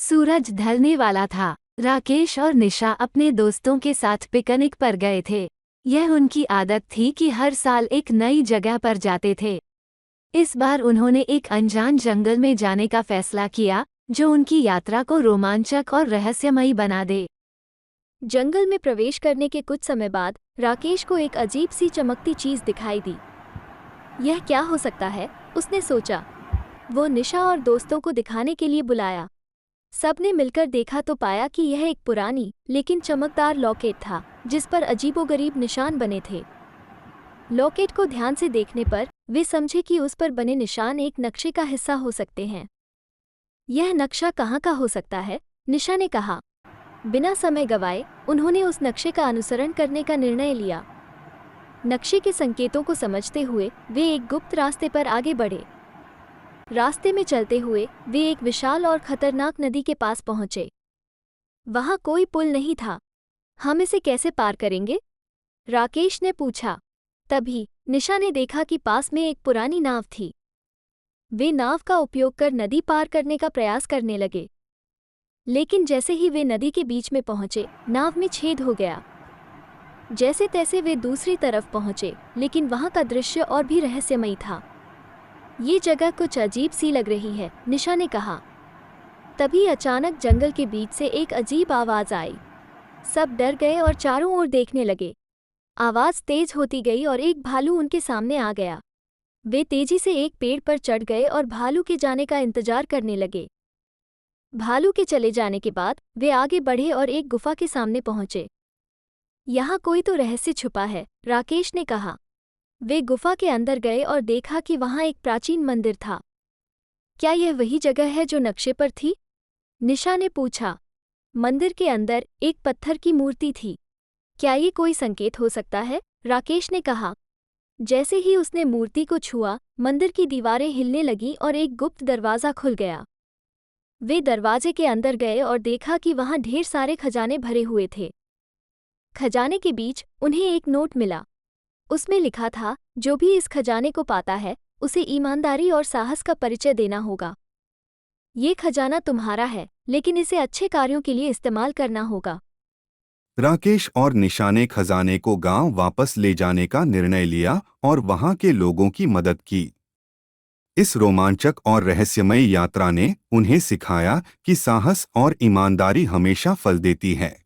सूरज ढलने वाला था। राकेश और निशा अपने दोस्तों के साथ पिकनिक पर गए थे। यह उनकी आदत थी कि हर साल एक नई जगह पर जाते थे। इस बार उन्होंने एक अनजान जंगल में जाने का फैसला किया, जो उनकी यात्रा को रोमांचक और रहस्यमयी बना दे। जंगल में प्रवेश करने के कुछ समय बाद राकेश को एक अजीब सी चमकती चीज दिखाई दी। यह क्या हो सकता है, उसने सोचा। वो निशा और दोस्तों को दिखाने के लिए बुलाया। सबने मिलकर देखा तो पाया कि यह एक पुरानी लेकिन चमकदार लॉकेट था, जिस पर अजीबोगरीब निशान बने थे। लॉकेट को ध्यान से देखने पर वे समझे कि उस पर बने निशान एक नक्शे का हिस्सा हो सकते हैं। यह नक्शा कहाँ का हो सकता है, निशा ने कहा। बिना समय गवाए उन्होंने उस नक्शे का अनुसरण करने का निर्णय लिया। नक्शे के संकेतों को समझते हुए वे एक गुप्त रास्ते पर आगे बढ़े। रास्ते में चलते हुए वे एक विशाल और खतरनाक नदी के पास पहुंचे। वहां कोई पुल नहीं था। हम इसे कैसे पार करेंगे, राकेश ने पूछा। तभी निशा ने देखा कि पास में एक पुरानी नाव थी। वे नाव का उपयोग कर नदी पार करने का प्रयास करने लगे, लेकिन जैसे ही वे नदी के बीच में पहुंचे, नाव में छेद हो गया। जैसे तैसे वे दूसरी तरफ पहुंचे, लेकिन वहां का दृश्य और भी रहस्यमयी था। ये जगह कुछ अजीब सी लग रही है, निशा ने कहा। तभी अचानक जंगल के बीच से एक अजीब आवाज आई। सब डर गए और चारों ओर देखने लगे। आवाज तेज होती गई और एक भालू उनके सामने आ गया। वे तेजी से एक पेड़ पर चढ़ गए और भालू के जाने का इंतजार करने लगे। भालू के चले जाने के बाद वे आगे बढ़े और एक गुफा के सामने पहुंचे। यहाँ कोई तो रहस्य छुपा है, राकेश ने कहा। वे गुफा के अंदर गए और देखा कि वहां एक प्राचीन मंदिर था। क्या यह वही जगह है जो नक्शे पर थी, निशा ने पूछा। मंदिर के अंदर एक पत्थर की मूर्ति थी। क्या ये कोई संकेत हो सकता है, राकेश ने कहा। जैसे ही उसने मूर्ति को छुआ, मंदिर की दीवारें हिलने लगीं और एक गुप्त दरवाज़ा खुल गया। वे दरवाजे के अंदर गए और देखा कि वहां ढेर सारे खजाने भरे हुए थे। खजाने के बीच उन्हें एक नोट मिला। उसमें लिखा था, जो भी इस खजाने को पाता है, उसे ईमानदारी और साहस का परिचय देना होगा। ये खजाना तुम्हारा है, लेकिन इसे अच्छे कार्यों के लिए इस्तेमाल करना होगा। राकेश और निशा ने खजाने को गांव वापस ले जाने का निर्णय लिया और वहां के लोगों की मदद की। इस रोमांचक और रहस्यमयी यात्रा ने उन्हें सिखाया कि साहस और ईमानदारी हमेशा फल देती है।